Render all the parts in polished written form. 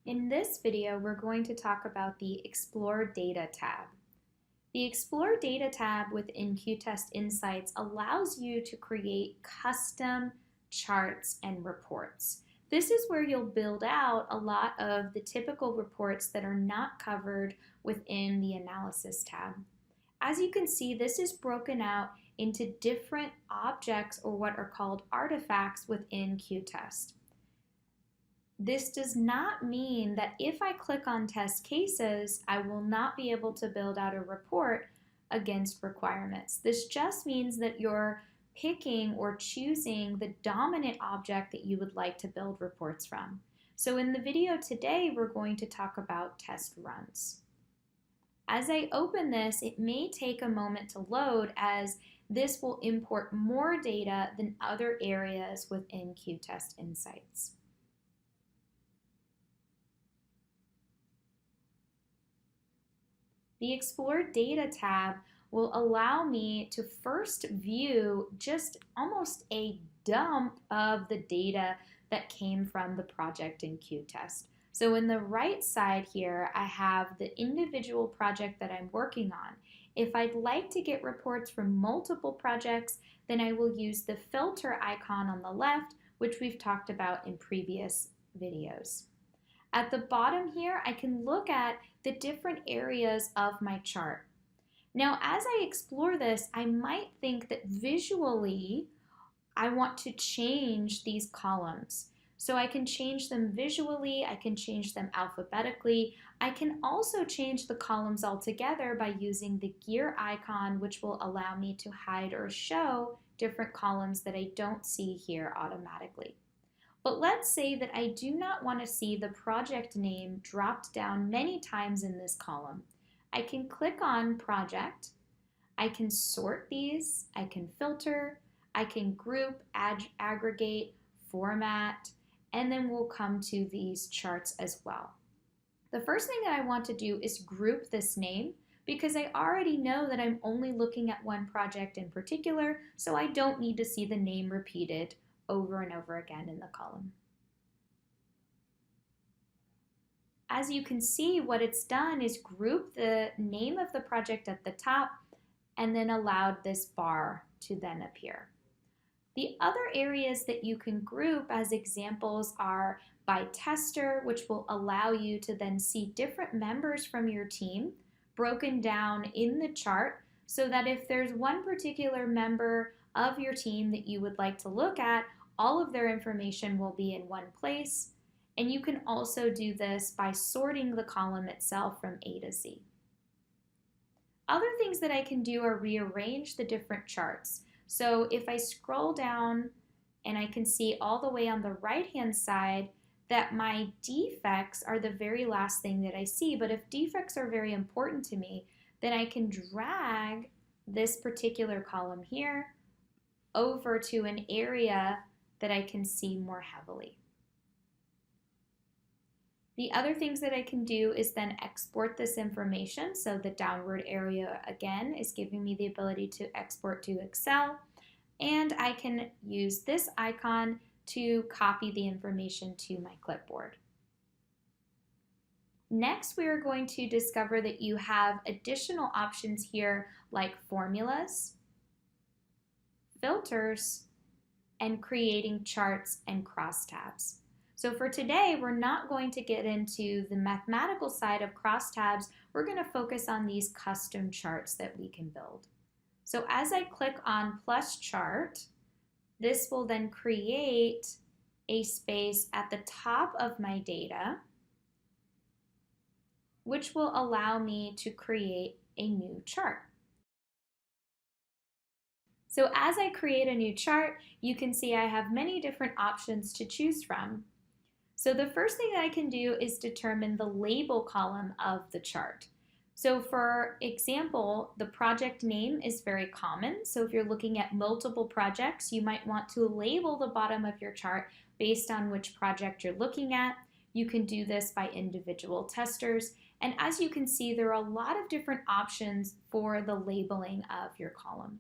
In this video, we're going to talk about the Explore Data tab. The Explore Data tab within qTest Insights allows you to create custom charts and reports. This is where you'll build out a lot of the typical reports that are not covered within the Analysis tab. As you can see, this is broken out into different objects or what are called artifacts within qTest. This does not mean that if I click on test cases, I will not be able to build out a report against requirements. This just means that you're picking or choosing the dominant object that you would like to build reports from. So in the video today, we're going to talk about test runs. As I open this, it may take a moment to load as this will import more data than other areas within qTest Insights. The Explore Data tab will allow me to first view just almost a dump of the data that came from the project in qTest. So in the right side here, I have the individual project that I'm working on. If I'd like to get reports from multiple projects, then I will use the filter icon on the left, which we've talked about in previous videos. At the bottom here, I can look at the different areas of my chart. Now, as I explore this, I might think that visually, I want to change these columns. So I can change them visually, I can change them alphabetically. I can also change the columns altogether by using the gear icon, which will allow me to hide or show different columns that I don't see here automatically. But let's say that I do not want to see the project name dropped down many times in this column. I can click on Project, I can sort these, I can filter, I can group, aggregate, format, and then we'll come to these charts as well. The first thing that I want to do is group this name because I already know that I'm only looking at one project in particular, so I don't need to see the name repeated over and over again in the column. As you can see, what it's done is group the name of the project at the top and then allowed this bar to then appear. The other areas that you can group as examples are by tester, which will allow you to then see different members from your team broken down in the chart so that if there's one particular member of your team that you would like to look at, all of their information will be in one place. And you can also do this by sorting the column itself from A to Z. Other things that I can do are rearrange the different charts. So if I scroll down and I can see all the way on the right-hand side that my defects are the very last thing that I see. But if defects are very important to me, then I can drag this particular column here over to an area that I can see more heavily. The other things that I can do is then export this information. So the downward area again is giving me the ability to export to Excel, and I can use this icon to copy the information to my clipboard. Next, we are going to discover that you have additional options here like formulas, filters, and creating charts and crosstabs. So for today, we're not going to get into the mathematical side of crosstabs. We're going to focus on these custom charts that we can build. So as I click on plus chart, this will then create a space at the top of my data, which will allow me to create a new chart. So as I create a new chart, you can see I have many different options to choose from. So the first thing that I can do is determine the label column of the chart. So for example, the project name is very common. So if you're looking at multiple projects, you might want to label the bottom of your chart based on which project you're looking at. You can do this by individual testers. And as you can see, there are a lot of different options for the labeling of your column.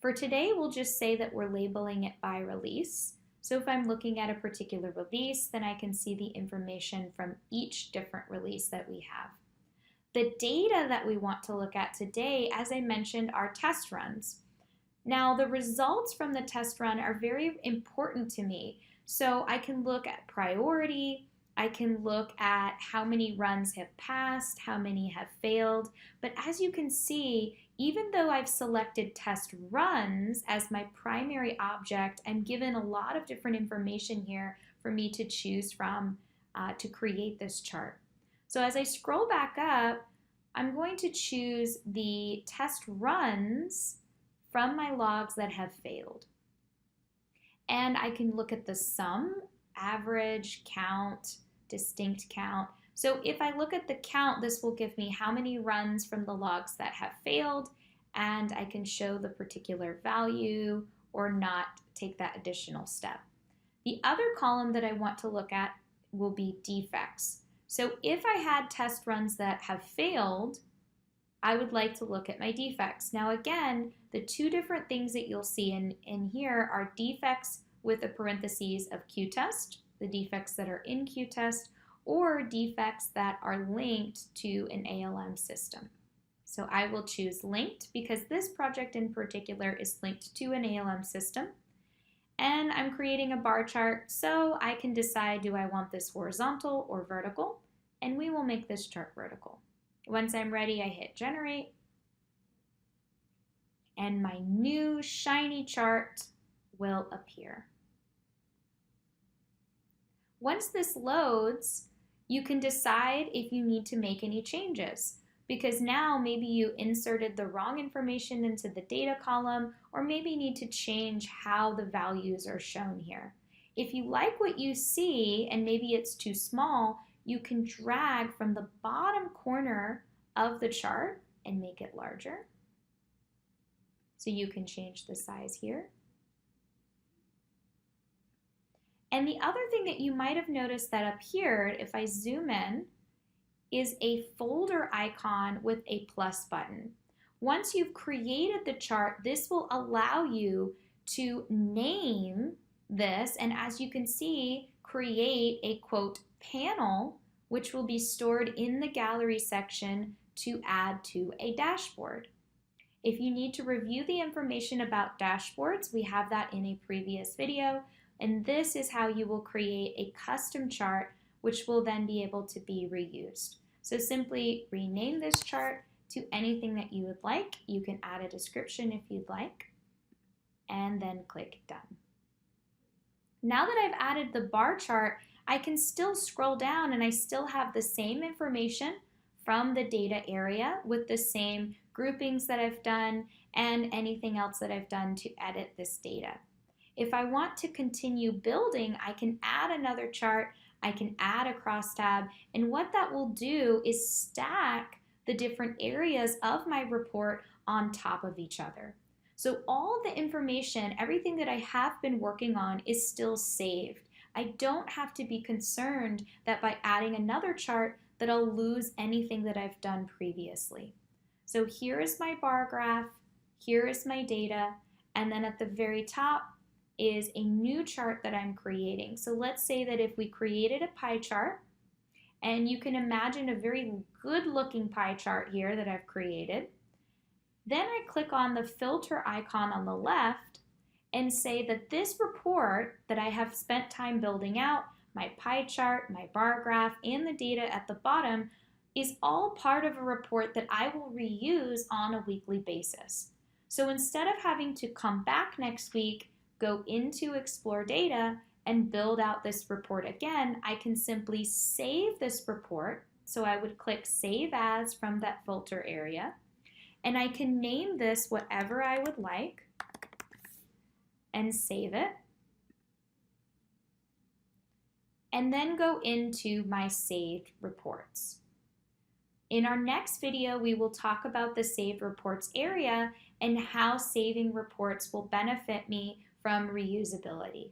For today, we'll just say that we're labeling it by release. So if I'm looking at a particular release, then I can see the information from each different release that we have. The data that we want to look at today, as I mentioned, are test runs. Now, the results from the test run are very important to me. So I can look at priority, I can look at how many runs have passed, how many have failed. But as you can see, even though I've selected test runs as my primary object, I'm given a lot of different information here for me to choose from to create this chart. So as I scroll back up, I'm going to choose the test runs from my logs that have failed. And I can look at the sum, average, count, distinct count. So if I look at the count, this will give me how many runs from the logs that have failed, and I can show the particular value or not take that additional step. The other column that I want to look at will be defects. So if I had test runs that have failed, I would like to look at my defects. Now again, the two different things that you'll see in here are defects with a parentheses of qTest, the defects that are in qTest, or defects that are linked to an ALM system. So I will choose linked because this project in particular is linked to an ALM system. And I'm creating a bar chart, so I can decide, do I want this horizontal or vertical? And we will make this chart vertical. Once I'm ready, I hit generate. And my new shiny chart will appear. Once this loads, you can decide if you need to make any changes, because now maybe you inserted the wrong information into the data column, or maybe need to change how the values are shown here. If you like what you see and maybe it's too small, you can drag from the bottom corner of the chart and make it larger. So you can change the size here. And the other thing that you might have noticed that appeared, if I zoom in, is a folder icon with a plus button. Once you've created the chart, this will allow you to name this, and as you can see, create a quote panel, which will be stored in the gallery section to add to a dashboard. If you need to review the information about dashboards, we have that in a previous video, and this is how you will create a custom chart which will then be able to be reused. So simply rename this chart to anything that you would like. You can add a description if you'd like, and then click done. Now that I've added the bar chart, I can still scroll down and I still have the same information from the data area with the same groupings that I've done and anything else that I've done to edit this data. If I want to continue building, I can add another chart, I can add a crosstab, and what that will do is stack the different areas of my report on top of each other. So all the information, everything that I have been working on is still saved. I don't have to be concerned that by adding another chart that I'll lose anything that I've done previously. So here is my bar graph, here is my data, and then at the very top is a new chart that I'm creating. So let's say that if we created a pie chart, and you can imagine a very good looking pie chart here that I've created, then I click on the filter icon on the left and say that this report that I have spent time building out, my pie chart, my bar graph, and the data at the bottom is all part of a report that I will reuse on a weekly basis. So instead of having to come back next week, go into Explore Data, and build out this report again, I can simply save this report. So I would click Save As from that filter area, and I can name this whatever I would like and save it. And then go into my saved reports. In our next video, we will talk about the saved reports area and how saving reports will benefit me from reusability.